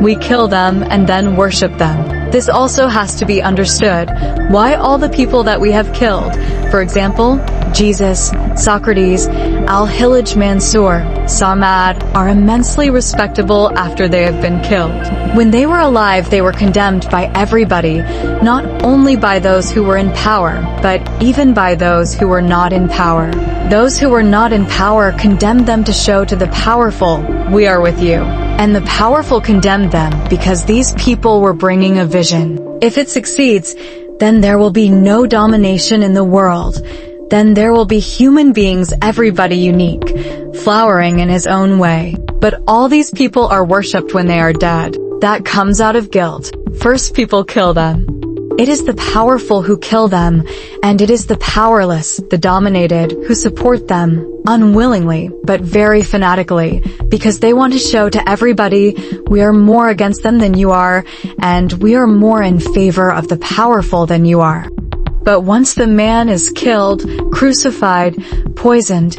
We kill them and then worship them. This also has to be understood. Why all the people that we have killed, for example, Jesus, Socrates, Al-Hillaj Mansour, Samad, are immensely respectable after they have been killed. When they were alive, they were condemned by everybody, not only by those who were in power, but even by those who were not in power. Those who were not in power condemned them to show to the powerful, "We are with you." And the powerful condemned them because these people were bringing a vision. If it succeeds, then there will be no domination in the world. Then there will be human beings, everybody unique, flowering in his own way. But all these people are worshipped when they are dead. That comes out of guilt. First people kill them. It is the powerful who kill them, and it is the powerless, the dominated, who support them, unwillingly, but very fanatically, because they want to show to everybody, we are more against them than you are, and we are more in favor of the powerful than you are. But once the man is killed, crucified, poisoned,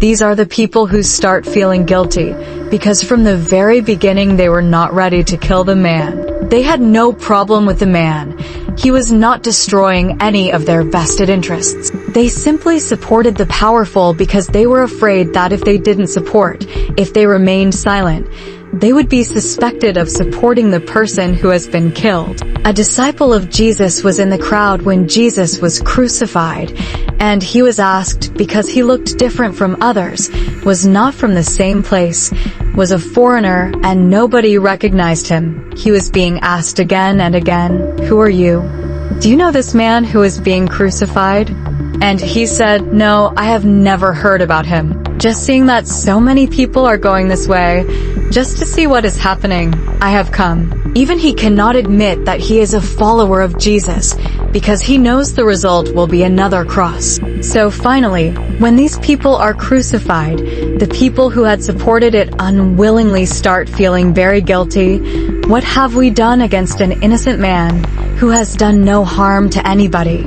these are the people who start feeling guilty, because from the very beginning they were not ready to kill the man. They had no problem with the man. He was not destroying any of their vested interests. They simply supported the powerful because they were afraid that if they didn't support, if they remained silent, they would be suspected of supporting the person who has been killed. A disciple of Jesus was in the crowd when Jesus was crucified, and he was asked, because he looked different from others, was not from the same place, was a foreigner, and nobody recognized him. He was being asked again and again, "Who are you? Do you know this man who is being crucified?" And he said, "No, I have never heard about him." Just seeing that so many people are going this way, just to see what is happening, I have come. Even he cannot admit that he is a follower of Jesus, because he knows the result will be another cross. So finally, when these people are crucified, the people who had supported it unwillingly start feeling very guilty. What have we done against an innocent man who has done no harm to anybody?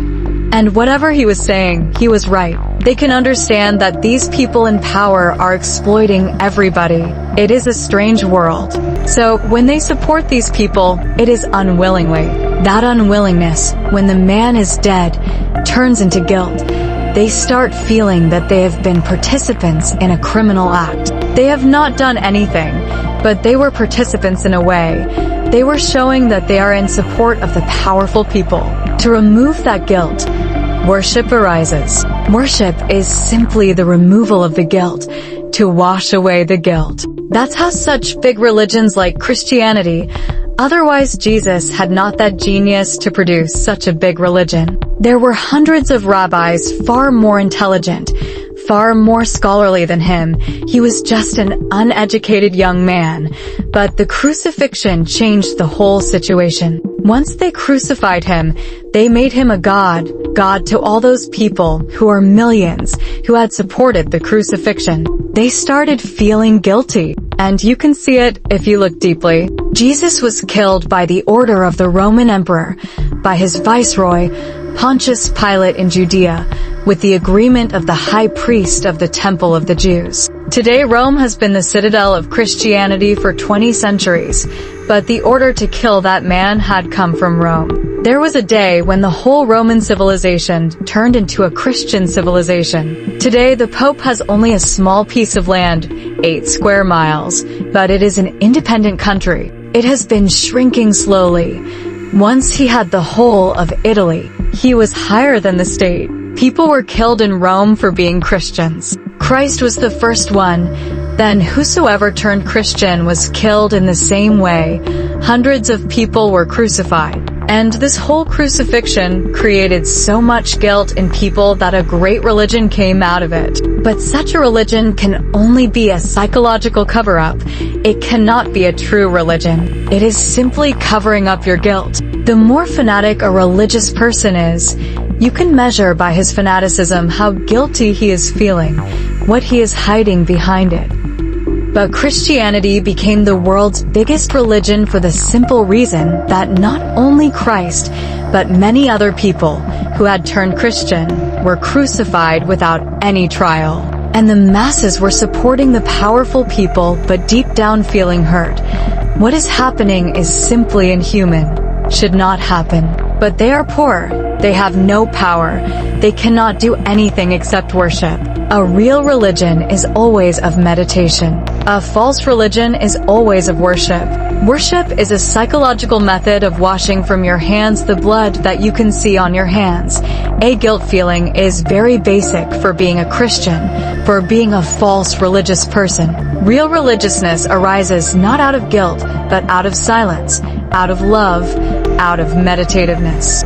And whatever he was saying, he was right. They can understand that these people in power are exploiting everybody. It is a strange world. So when they support these people, it is unwillingly. That unwillingness, when the man is dead, turns into guilt. They start feeling that they have been participants in a criminal act. They have not done anything, but they were participants in a way. They were showing that they are in support of the powerful people. To remove that guilt, worship arises. Worship is simply the removal of the guilt, to wash away the guilt. That's how such big religions like Christianity, otherwise Jesus had not that genius to produce such a big religion. There were hundreds of rabbis far more intelligent, far more scholarly than him. He was just an uneducated young man. But the crucifixion changed the whole situation. Once they crucified him, they made him a god to all those people, who are millions, who had supported the crucifixion. They started feeling guilty. And you can see it if you look deeply. Jesus was killed by the order of the Roman emperor, by his viceroy, Pontius Pilate in Judea, with the agreement of the high priest of the Temple of the Jews. Today Rome has been the citadel of Christianity for 20 centuries, but the order to kill that man had come from Rome. There was a day when the whole Roman civilization turned into a Christian civilization. Today the Pope has only a small piece of land, 8 square miles, but it is an independent country. It has been shrinking slowly. Once he had the whole of Italy. He was higher than the state. People were killed in Rome for being Christians. Christ was the first one. Then whosoever turned Christian was killed in the same way. Hundreds of people were crucified. And this whole crucifixion created so much guilt in people that a great religion came out of it. But such a religion can only be a psychological cover-up. It cannot be a true religion. It is simply covering up your guilt. The more fanatic a religious person is, you can measure by his fanaticism how guilty he is feeling, what he is hiding behind it. But Christianity became the world's biggest religion for the simple reason that not only Christ, but many other people who had turned Christian were crucified without any trial. and the masses were supporting the powerful people but deep down feeling hurt. What is happening is simply inhuman. Should not happen. But they are poor. They have no power. They cannot do anything except worship. A real religion is always of meditation. A false religion is always of worship. Worship is a psychological method of washing from your hands the blood that you can see on your hands. A guilt feeling is very basic for being a Christian, for being a false religious person. Real religiousness arises not out of guilt, but out of silence, out of love, out of meditativeness.